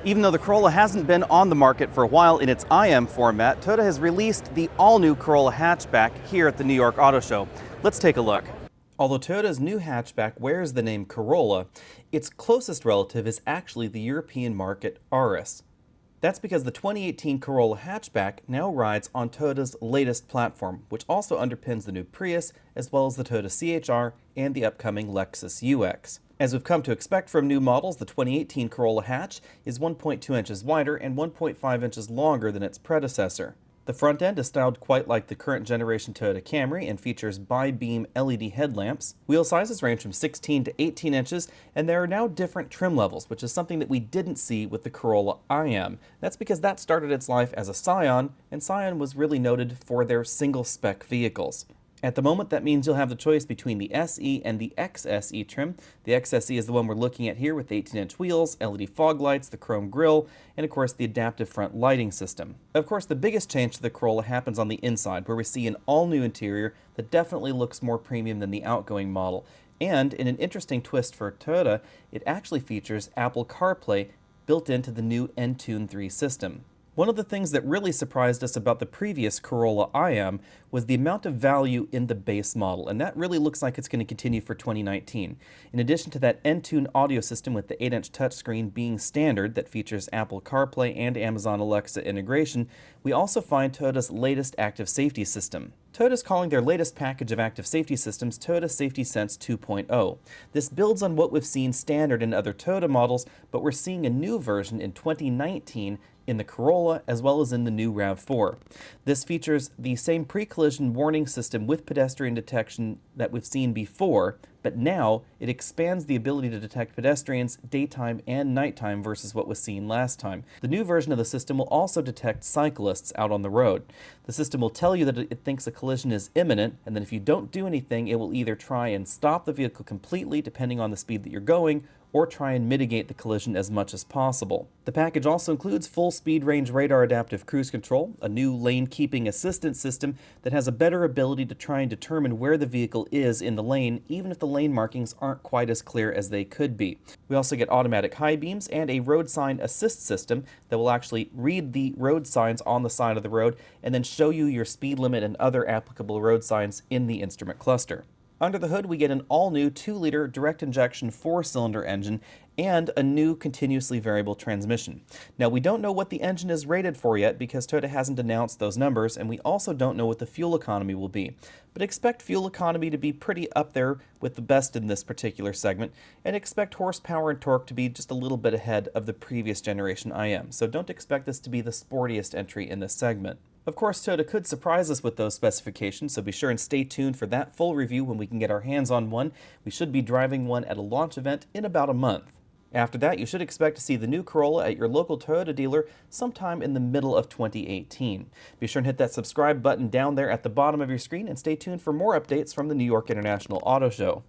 Even though the Corolla hasn't been on the market for a while in its IM format, Toyota has released the all-new Corolla Hatchback here at the New York Auto Show. Let's take a look. Although Toyota's new hatchback wears the name Corolla, its closest relative is actually the European market Aris. That's because the 2018 Corolla Hatchback now rides on Toyota's latest platform, which also underpins the new Prius, as well as the Toyota CHR and the upcoming Lexus UX. As we've come to expect from new models, the 2018 Corolla Hatch is 1.2 inches wider and 1.5 inches longer than its predecessor. The front end is styled quite like the current generation Toyota Camry and features bi-beam LED headlamps. Wheel sizes range from 16 to 18 inches, and there are now different trim levels, which is something that we didn't see with the Corolla IM. That's because that started its life as a Scion, and Scion was really noted for their single-spec vehicles. At the moment, that means you'll have the choice between the SE and the XSE trim. The XSE is the one we're looking at here with 18-inch wheels, LED fog lights, the chrome grille, and of course the adaptive front lighting system. Of course, the biggest change to the Corolla happens on the inside, where we see an all-new interior that definitely looks more premium than the outgoing model. And in an interesting twist for Toyota, it actually features Apple CarPlay built into the new Entune 3 system. One of the things that really surprised us about the previous Corolla IM was the amount of value in the base model, and that really looks like it's going to continue for 2019. In addition to that Entune audio system with the 8-inch touchscreen being standard that features Apple CarPlay and Amazon Alexa integration, we also find Toyota's latest active safety system. Toyota's calling their latest package of active safety systems Toyota Safety Sense 2.0. This builds on what we've seen standard in other Toyota models, but we're seeing a new version in 2019 in the Corolla as well as in the new RAV4. This features the same pre-collision warning system with pedestrian detection that we've seen before, but now it expands the ability to detect pedestrians daytime and nighttime versus what was seen last time. The new version of the system will also detect cyclists out on the road. The system will tell you that it thinks a collision is imminent, and then if you don't do anything, it will either try and stop the vehicle completely depending on the speed that you're going, or try and mitigate the collision as much as possible. The package also includes full speed range radar adaptive cruise control, a new lane keeping assistance system that has a better ability to try and determine where the vehicle is in the lane, even if the lane markings aren't quite as clear as they could be. We also get automatic high beams and a road sign assist system that will actually read the road signs on the side of the road and then show you your speed limit and other applicable road signs in the instrument cluster. Under the hood, we get an all-new 2-liter direct-injection 4-cylinder engine and a new continuously variable transmission. Now, we don't know what the engine is rated for yet because Toyota hasn't announced those numbers, and we also don't know what the fuel economy will be. But expect fuel economy to be pretty up there with the best in this particular segment, and expect horsepower and torque to be just a little bit ahead of the previous generation IM. So don't expect this to be the sportiest entry in this segment. Of course, Toyota could surprise us with those specifications, so be sure and stay tuned for that full review when we can get our hands on one. We should be driving one at a launch event in about a month. After that, you should expect to see the new Corolla at your local Toyota dealer sometime in the middle of 2018. Be sure and hit that subscribe button down there at the bottom of your screen and stay tuned for more updates from the New York International Auto Show.